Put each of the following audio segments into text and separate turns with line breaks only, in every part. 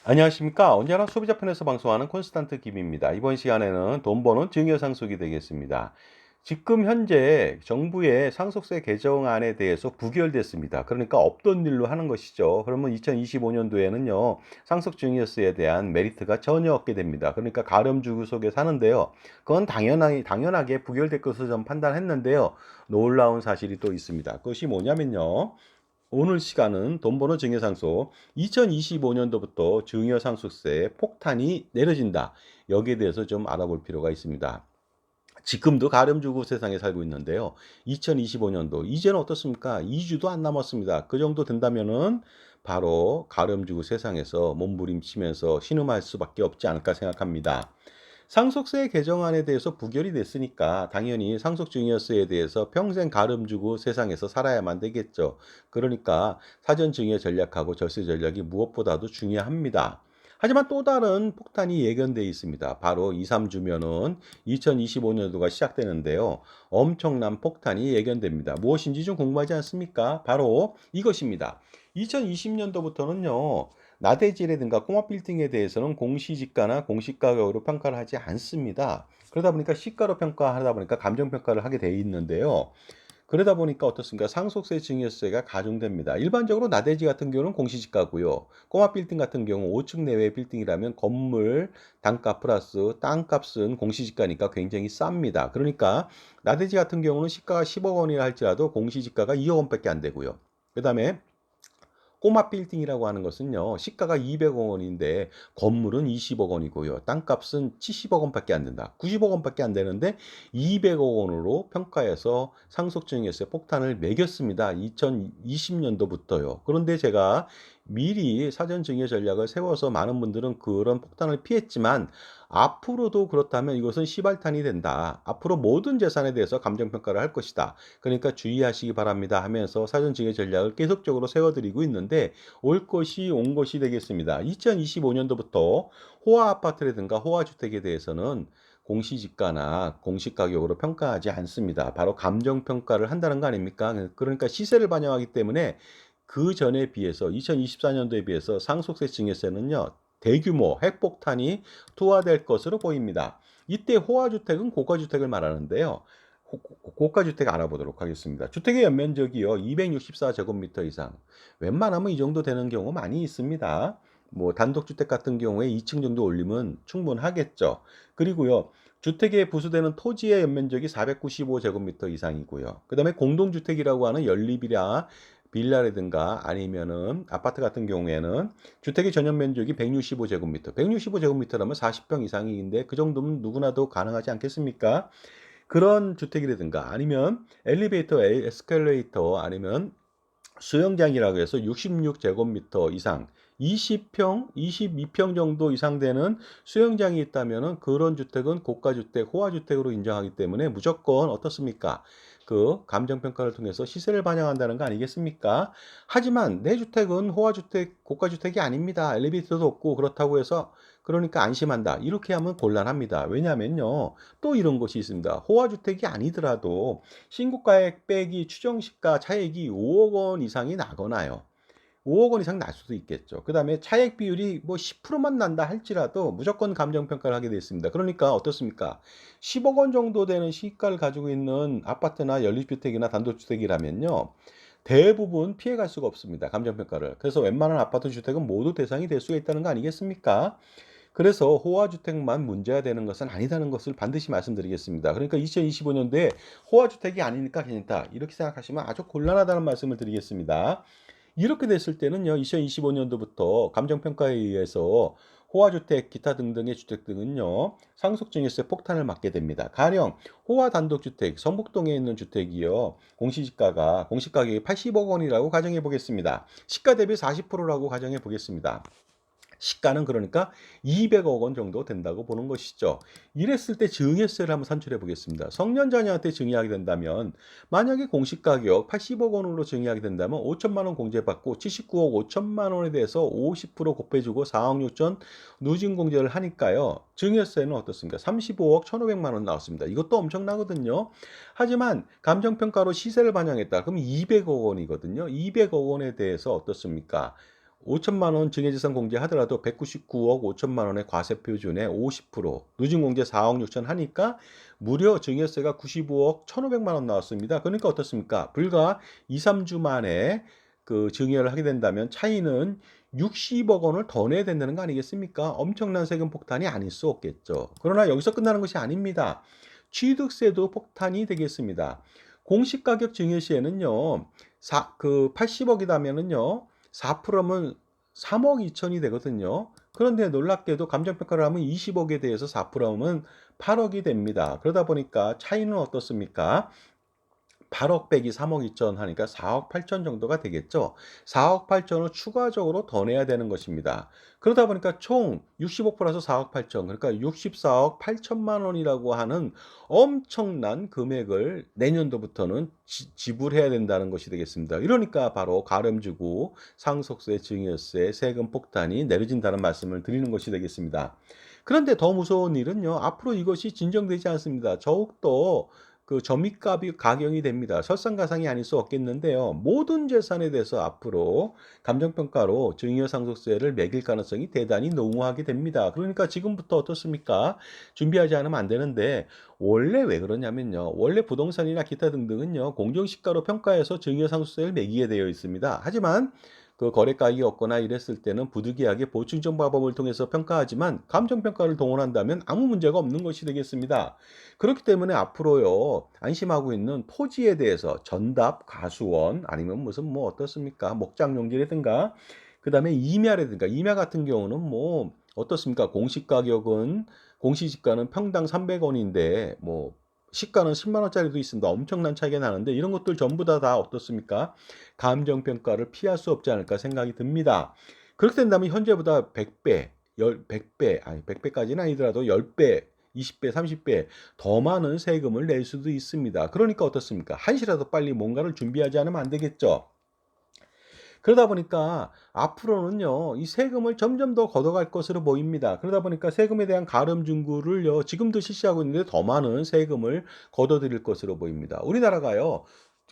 안녕하십니까. 언제나 소비자 편에서 방송하는 콘스탄트 김입니다. 이번 시간에는 돈 버는 증여상속이 되겠습니다. 지금 현재 정부의 상속세 개정안에 대해서 부결됐습니다. 그러니까 없던 일로 하는 것이죠. 그러면 2025년도에는요, 상속증여세에 대한 메리트가 전혀 없게 됩니다. 그러니까 가렴주구 속에 사는데요. 그건 당연하게 부결될 것으로 좀 판단했는데요. 놀라운 사실이 또 있습니다. 그것이 뭐냐면요. 오늘 시간은 돈 버는 증여상속 2025년도부터 증여상속세 폭탄이 내려진다. 여기에 대해서 좀 알아볼 필요가 있습니다. 지금도 가렴주고 세상에 살고 있는데요. 2025년도 이제는 어떻습니까? 2주도 안 남았습니다. 그 정도 된다면은 바로 가렴주고 세상에서 몸부림치면서 신음할 수밖에 없지 않을까 생각합니다. 상속세 개정안에 대해서 부결이 됐으니까 당연히 상속증여세에 대해서 평생 가름주고 세상에서 살아야만 되겠죠. 그러니까 사전증여 전략하고 절세 전략이 무엇보다도 중요합니다. 하지만 또 다른 폭탄이 예견돼 있습니다. 바로 2, 3주면은 2025년도가 시작되는데요. 엄청난 폭탄이 예견됩니다. 무엇인지 좀 궁금하지 않습니까? 바로 이것입니다. 2020년도부터는요. 나대지라든가 꼬마 빌딩에 대해서는 공시지가나 공시가격으로 평가를 하지 않습니다. 그러다 보니까 시가로 평가하다 보니까 감정평가를 하게 돼 있는데요. 그러다 보니까 어떻습니까? 상속세 증여세가 가중됩니다. 일반적으로 나대지 같은 경우는 공시지가고요. 꼬마 빌딩 같은 경우 5층 내외 빌딩이라면 건물 단가 플러스 땅값은 공시지가니까 굉장히 쌉니다. 그러니까 나대지 같은 경우는 시가가 10억 원이라 할지라도 공시지가가 2억 원밖에 안 되고요. 그다음에 꼬마 빌딩이라고 하는 것은요. 시가가 200억 원인데 건물은 20억 원이고요. 땅값은 70억 원밖에 안 된다. 90억 원밖에 안 되는데 200억 원으로 평가해서 상속증여세 폭탄을 매겼습니다. 2020년도부터요. 그런데 제가 미리 사전증여 전략을 세워서 많은 분들은 그런 폭탄을 피했지만 앞으로도 그렇다면 이것은 시발탄이 된다. 앞으로 모든 재산에 대해서 감정평가를 할 것이다. 그러니까 주의하시기 바랍니다 하면서 사전증여 전략을 계속적으로 세워드리고 있는데 올 것이 온 것이 되겠습니다. 2025년도부터 호화 아파트라든가 호화 주택에 대해서는 공시지가나 공시가격으로 평가하지 않습니다. 바로 감정평가를 한다는 거 아닙니까? 그러니까 시세를 반영하기 때문에 그 전에 비해서 2024년도에 비해서 상속세 증여세는요. 대규모 핵폭탄이 투하될 것으로 보입니다. 이때 호화주택은 고가주택을 말하는데요. 고가주택 알아보도록 하겠습니다. 주택의 연면적이요. 264제곱미터 이상. 웬만하면 이 정도 되는 경우 많이 있습니다. 뭐 단독주택 같은 경우에 2층 정도 올리면 충분하겠죠. 그리고요. 주택에 부수되는 토지의 연면적이 495제곱미터 이상이고요. 그다음에 공동주택이라고 하는 연립이라 빌라라든가 아니면은 아파트 같은 경우에는 주택의 전용 면적이 165제곱미터. 165제곱미터라면 40평 이상인데 그 정도면 누구나도 가능하지 않겠습니까? 그런 주택이라든가 아니면 엘리베이터, 에스컬레이터 아니면 수영장이라고 해서 66제곱미터 이상 20평, 22평 정도 이상 되는 수영장이 있다면은 그런 주택은 고가주택, 호화주택으로 인정하기 때문에 무조건 어떻습니까? 그 감정평가를 통해서 시세를 반영한다는 거 아니겠습니까? 하지만 내 주택은 호화주택, 고가주택이 아닙니다. 엘리베이터도 없고 그렇다고 해서 그러니까 안심한다. 이렇게 하면 곤란합니다. 왜냐하면요. 또 이런 것이 있습니다. 호화주택이 아니더라도 신고가액 빼기 추정시가 차액이 5억 원 이상이 나거나요. 5억 원 이상 날 수도 있겠죠. 그 다음에 차액 비율이 뭐 10%만 난다 할지라도 무조건 감정평가를 하게 되어 있습니다. 그러니까 어떻습니까? 10억 원 정도 되는 시가를 가지고 있는 아파트나 연립주택이나 단독주택이라면요. 대부분 피해갈 수가 없습니다. 감정평가를. 그래서 웬만한 아파트 주택은 모두 대상이 될 수가 있다는 거 아니겠습니까? 그래서 호화주택만 문제가 되는 것은 아니다는 것을 반드시 말씀드리겠습니다. 그러니까 2025년도에 호화주택이 아니니까 괜찮다. 이렇게 생각하시면 아주 곤란하다는 말씀을 드리겠습니다. 이렇게 됐을 때는요. 2025년도부터 감정평가에 의해서 호화주택, 기타 등등의 주택 등은요. 상속증여세 폭탄을 맞게 됩니다. 가령 호화단독주택, 성북동에 있는 주택이요. 공시가격이 80억 원이라고 가정해 보겠습니다. 시가 대비 40%라고 가정해 보겠습니다. 시가는 그러니까 200억 원 정도 된다고 보는 것이죠. 이랬을 때 증여세를 한번 산출해 보겠습니다. 성년 자녀한테 증여하게 된다면 만약에 공시가격 80억 원으로 증여하게 된다면 5천만 원 공제받고 79억 5천만 원에 대해서 50% 곱해주고 4억 6천 누진공제를 하니까요. 증여세는 어떻습니까? 35억 1,500만 원 나왔습니다. 이것도 엄청나거든요. 하지만 감정평가로 시세를 반영했다. 그럼 200억 원이거든요. 200억 원에 대해서 어떻습니까? 5천만 원 증여재산 공제하더라도 199억 5천만 원의 과세 표준의 50%, 누진공제 4억 6천 하니까 무려 증여세가 95억 1,500만 원 나왔습니다. 그러니까 어떻습니까? 불과 2, 3주 만에 그 증여를 하게 된다면 차이는 60억 원을 더 내야 된다는 거 아니겠습니까? 엄청난 세금 폭탄이 아닐 수 없겠죠. 그러나 여기서 끝나는 것이 아닙니다. 취득세도 폭탄이 되겠습니다. 공시가격 증여 시에는요, 80억이라면은요, 4%면 3억 2천이 되거든요. 그런데 놀랍게도 감정평가를 하면 20억에 대해서 4%면 8억이 됩니다. 그러다 보니까 차이는 어떻습니까? 8억 빼기 3억 2천 하니까 4억 8천 정도가 되겠죠. 4억 8천을 추가적으로 더 내야 되는 것입니다. 그러다 보니까 총 60억 플러스 4억 8천, 그러니까 64억 8천만 원이라고 하는 엄청난 금액을 내년도부터는 지불해야 된다는 것이 되겠습니다. 이러니까 바로 가름주고 상속세, 증여세, 세금 폭탄이 내려진다는 말씀을 드리는 것이 되겠습니다. 그런데 더 무서운 일은요. 앞으로 이것이 진정되지 않습니다. 더욱더 그 점입값이 각용이 됩니다. 설상가상이 아닐 수 없겠는데요. 모든 재산에 대해서 앞으로 감정평가로 증여상속세를 매길 가능성이 대단히 농후하게 됩니다. 그러니까 지금부터 어떻습니까? 준비하지 않으면 안 되는데 원래 왜 그러냐면요. 원래 부동산이나 기타 등등은요. 공정시가로 평가해서 증여상속세를 매기게 되어 있습니다. 하지만 그 거래가액이 없거나 이랬을 때는 부득이하게 보충정보법을 통해서 평가하지만 감정평가를 동원한다면 아무 문제가 없는 것이 되겠습니다. 그렇기 때문에 앞으로요, 안심하고 있는 토지에 대해서 전답, 가수원, 아니면 무슨 뭐 어떻습니까? 목장용지라든가, 그 다음에 임야라든가, 임야 같은 경우는 뭐 어떻습니까? 공시지가는 평당 300원인데, 뭐, 시가는 10만 원짜리도 있습니다. 엄청난 차이가 나는데, 이런 것들 전부 다 어떻습니까? 감정평가를 피할 수 없지 않을까 생각이 듭니다. 그렇게 된다면 현재보다 100배, 100배, 아니 100배까지는 아니더라도 10배, 20배, 30배 더 많은 세금을 낼 수도 있습니다. 그러니까 어떻습니까? 한시라도 빨리 뭔가를 준비하지 않으면 안 되겠죠. 그러다 보니까 앞으로는요, 이 세금을 점점 더 걷어갈 것으로 보입니다. 그러다 보니까 세금에 대한 가름 중구를요, 지금도 실시하고 있는데 더 많은 세금을 걷어들일 것으로 보입니다. 우리나라가요,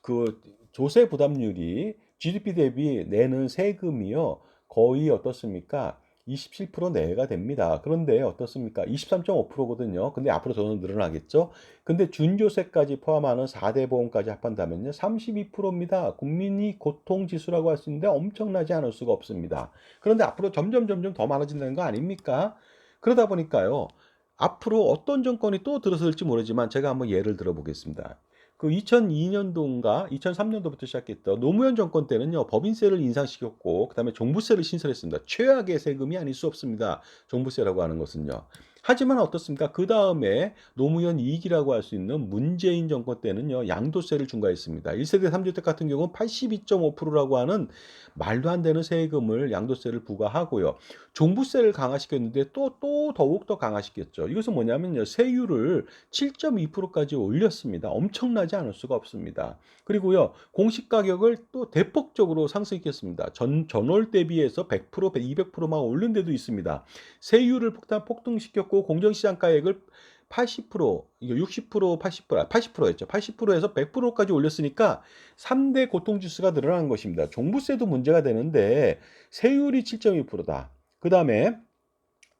그 조세 부담률이 GDP 대비 내는 세금이요, 거의 어떻습니까? 27% 내외가 됩니다. 그런데 어떻습니까? 23.5%거든요. 근데 앞으로 더 늘어나겠죠? 근데 준조세까지 포함하는 4대 보험까지 합한다면요. 32%입니다. 국민이 고통지수라고 할 수 있는데 엄청나지 않을 수가 없습니다. 그런데 앞으로 점점 더 많아진다는 거 아닙니까? 그러다 보니까요. 앞으로 어떤 정권이 또 들어설지 모르지만 제가 한번 예를 들어 보겠습니다. 그 2002년도인가 2003년도부터 시작했던 노무현 정권 때는요. 법인세를 인상시켰고 그다음에 종부세를 신설했습니다. 최악의 세금이 아닐 수 없습니다. 종부세라고 하는 것은요. 하지만 어떻습니까? 그다음에 노무현 2기라고 할 수 있는 문재인 정권 때는요. 양도세를 중과했습니다. 1세대 3주택 같은 경우는 82.5%라고 하는 말도 안 되는 세금을 양도세를 부과하고요. 종부세를 강화시켰는데 또 더욱더 강화시켰죠. 이것은 뭐냐면요. 세율을 7.2%까지 올렸습니다. 엄청나지 않을 수가 없습니다. 그리고요. 공시 가격을 또 대폭적으로 상승시켰습니다. 전월 대비해서 100%, 200%막 오른 데도 있습니다. 세율을 폭등시켰고 공정시장 가액을 80%, 이거 60%, 80%, 80%였죠. 80%에서 100%까지 올렸으니까 3대 고통지수가 늘어난 것입니다. 종부세도 문제가 되는데 세율이 7.2%다. 그 다음에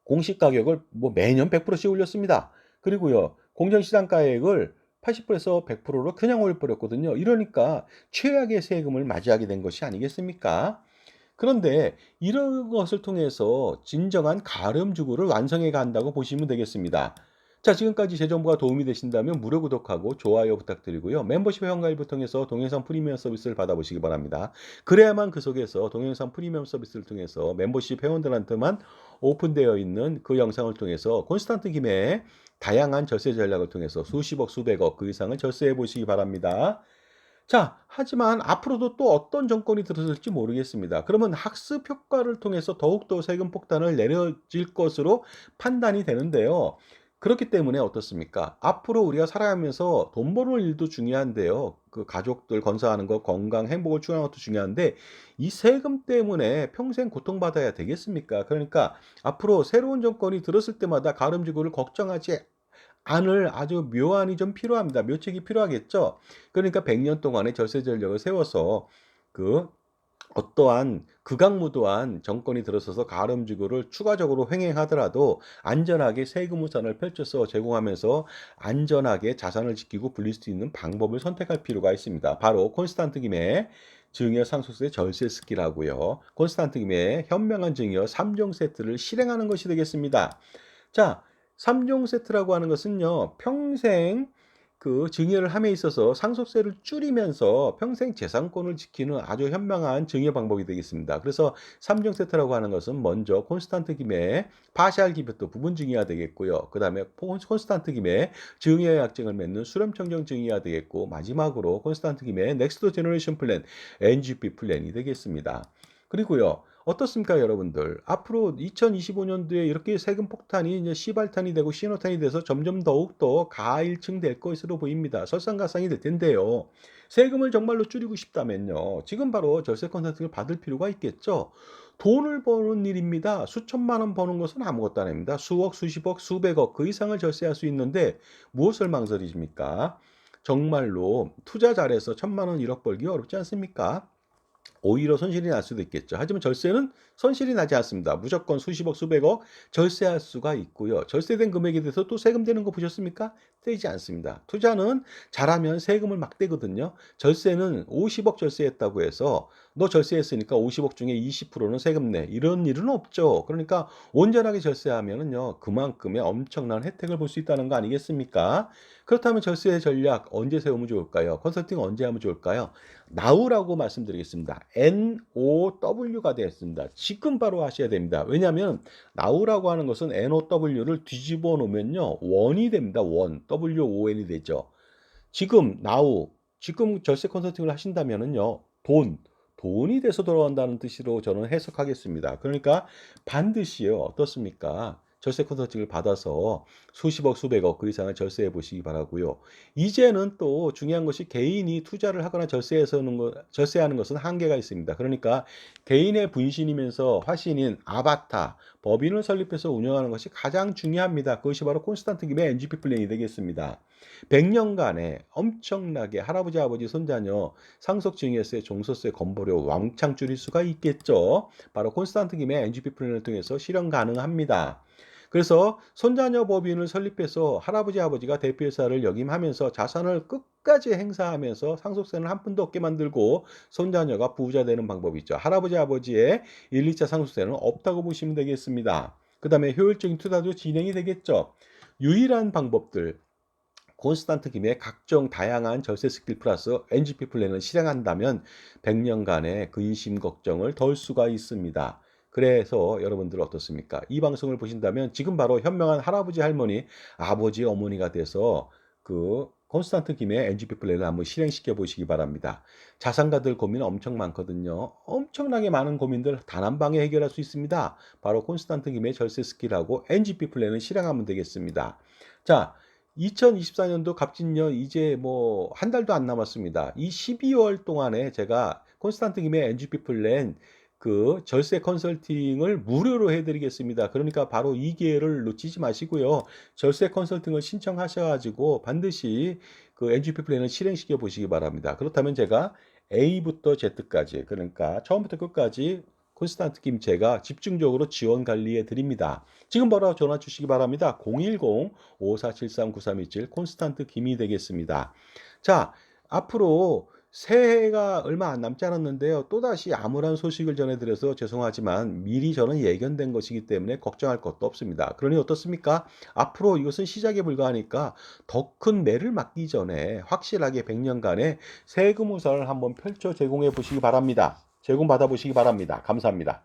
공시 가격을 뭐 매년 100%씩 올렸습니다. 그리고요, 공정시장 가액을 80%에서 100%로 그냥 올려버렸거든요. 이러니까 최악의 세금을 맞이하게 된 것이 아니겠습니까? 그런데 이런 것을 통해서 진정한 가름주구를 완성해 간다고 보시면 되겠습니다. 자, 지금까지 제 정보가 도움이 되신다면 무료 구독하고 좋아요 부탁드리고요. 멤버십 회원가입을 통해서 동영상 프리미엄 서비스를 받아보시기 바랍니다. 그래야만 그 속에서 동영상 프리미엄 서비스를 통해서 멤버십 회원들한테만 오픈되어 있는 그 영상을 통해서 콘스탄트 김의 다양한 절세 전략을 통해서 수십억, 수백억 그 이상을 절세해 보시기 바랍니다. 자, 하지만 앞으로도 또 어떤 정권이 들어설지 모르겠습니다. 그러면 학습 효과를 통해서 더욱더 세금 폭탄을 내려질 것으로 판단이 되는데요. 그렇기 때문에 어떻습니까? 앞으로 우리가 살아가면서 돈 버는 일도 중요한데요. 그 가족들 건사하는 것, 건강, 행복을 추구하는 것도 중요한데 이 세금 때문에 평생 고통받아야 되겠습니까? 그러니까 앞으로 새로운 정권이 들었을 때마다 가름지구를 걱정하지 안을 아주 묘안이 좀 필요합니다. 묘책이 필요하겠죠. 그러니까 100년 동안의 절세 전략을 세워서 그 어떠한 극악무도한 정권이 들어서서 가름주구를 추가적으로 횡행하더라도 안전하게 세금 우산을 펼쳐서 제공하면서 안전하게 자산을 지키고 불릴 수 있는 방법을 선택할 필요가 있습니다. 바로 콘스탄트 김의 증여 상속세 절세 스키라고요. 콘스탄트 김의 현명한 증여 3종 세트를 실행하는 것이 되겠습니다. 자, 3종 세트라고 하는 것은요. 평생 증여를 함에 있어서 상속세를 줄이면서 평생 재산권을 지키는 아주 현명한 증여 방법이 되겠습니다. 그래서 3종 세트라고 하는 것은 먼저 콘스탄트 김의 파샬 기부터 부분 증여가 되겠고요. 그다음에 콘스탄트 김의 증여 약정을 맺는 수렴청정 증여가 되겠고 마지막으로 콘스탄트 김의 넥스트 제너레이션 플랜 NGP 플랜이 되겠습니다. 그리고요. 어떻습니까, 여러분들? 앞으로 2025년도에 이렇게 세금 폭탄이 이제 시발탄이 되고 신호탄이 돼서 점점 더욱더 가일층될 것으로 보입니다. 설상가상이 될 텐데요. 세금을 정말로 줄이고 싶다면요. 지금 바로 절세 컨설팅을 받을 필요가 있겠죠. 돈을 버는 일입니다. 수천만 원 버는 것은 아무것도 아닙니다. 수억, 수십억, 수백억 그 이상을 절세할 수 있는데 무엇을 망설이십니까? 정말로 투자 잘해서 천만 원, 1억 벌기 어렵지 않습니까? 오히려 손실이 날 수도 있겠죠. 하지만 절세는 손실이 나지 않습니다. 무조건 수십억, 수백억 절세할 수가 있고요. 절세된 금액에 대해서 또 세금 되는 거 보셨습니까? 떼지 않습니다. 투자는 잘하면 세금을 막 떼거든요. 절세는 50억 절세했다고 해서 너 절세했으니까 50억 중에 20%는 세금 내. 이런 일은 없죠. 그러니까 온전하게 절세하면은요. 그만큼의 엄청난 혜택을 볼 수 있다는 거 아니겠습니까? 그렇다면 절세 전략 언제 세우면 좋을까요? 컨설팅 언제 하면 좋을까요? now라고 말씀드리겠습니다. NOW가 되었습니다. 지금 바로 하셔야 됩니다. 왜냐하면 now라고 하는 것은 NOW를 뒤집어 놓으면요. 원이 됩니다. 원. WON이 되죠. 지금 now 지금 절세 컨설팅을 하신다면은요. 돈이 돼서 돌아온다는 뜻으로 저는 해석하겠습니다. 그러니까 반드시요. 어떻습니까? 절세 컨설팅을 받아서 수십억, 수백억 그 이상을 절세해 보시기 바라고요. 이제는 또 중요한 것이 개인이 투자를 하거나 절세하는 것은 한계가 있습니다. 그러니까 개인의 분신이면서 화신인 아바타, 법인을 설립해서 운영하는 것이 가장 중요합니다. 그것이 바로 콘스탄트 김의 NGP 플랜이 되겠습니다. 100년간에 엄청나게 할아버지, 아버지, 손자녀 상속증여세, 종소세, 건보료 왕창 줄일 수가 있겠죠. 바로 콘스탄트 김의 NGP 플랜을 통해서 실현 가능합니다. 그래서 손자녀 법인을 설립해서 할아버지, 아버지가 대표이사를 역임하면서 자산을 끝까지 행사하면서 상속세는 한 푼도 없게 만들고 손자녀가 부자 되는 방법이 있죠. 할아버지, 아버지의 1, 2차 상속세는 없다고 보시면 되겠습니다. 그 다음에 효율적인 투자도 진행이 되겠죠. 유일한 방법들, 콘스탄트 김의 각종 다양한 절세 스킬 플러스 NGP 플랜을 실행한다면 100년간의 근심 걱정을 덜 수가 있습니다. 그래서 여러분들 어떻습니까? 이 방송을 보신다면 지금 바로 현명한 할아버지, 할머니, 아버지, 어머니가 돼서 콘스탄트 김의 NGP 플랜을 한번 실행시켜 보시기 바랍니다. 자산가들 고민 엄청 많거든요. 엄청나게 많은 고민들 단 한 방에 해결할 수 있습니다. 바로 콘스탄트 김의 절세 스킬하고 NGP 플랜을 실행하면 되겠습니다. 자, 2024년도 갑진년 이제 뭐 한 달도 안 남았습니다. 이 12월 동안에 제가 콘스탄트 김의 NGP 플랜 절세 컨설팅을 무료로 해드리겠습니다. 그러니까 바로 이 기회를 놓치지 마시고요. 절세 컨설팅을 신청하셔가지고 반드시 NGP 플랜을 실행시켜 보시기 바랍니다. 그렇다면 제가 A부터 Z까지 그러니까 처음부터 끝까지 콘스탄트 김 제가 집중적으로 지원 관리해 드립니다. 지금 바로 전화 주시기 바랍니다. 010-5473-9327 콘스탄트 김이 되겠습니다. 자, 앞으로 새해가 얼마 안 남지 않았는데요. 또다시 암울한 소식을 전해드려서 죄송하지만 미리 저는 예견된 것이기 때문에 걱정할 것도 없습니다. 그러니 어떻습니까? 앞으로 이것은 시작에 불과하니까 더 큰 매를 맞기 전에 확실하게 100년간의 세금 우산을 한번 펼쳐 제공해 보시기 바랍니다. 제공받아 보시기 바랍니다. 감사합니다.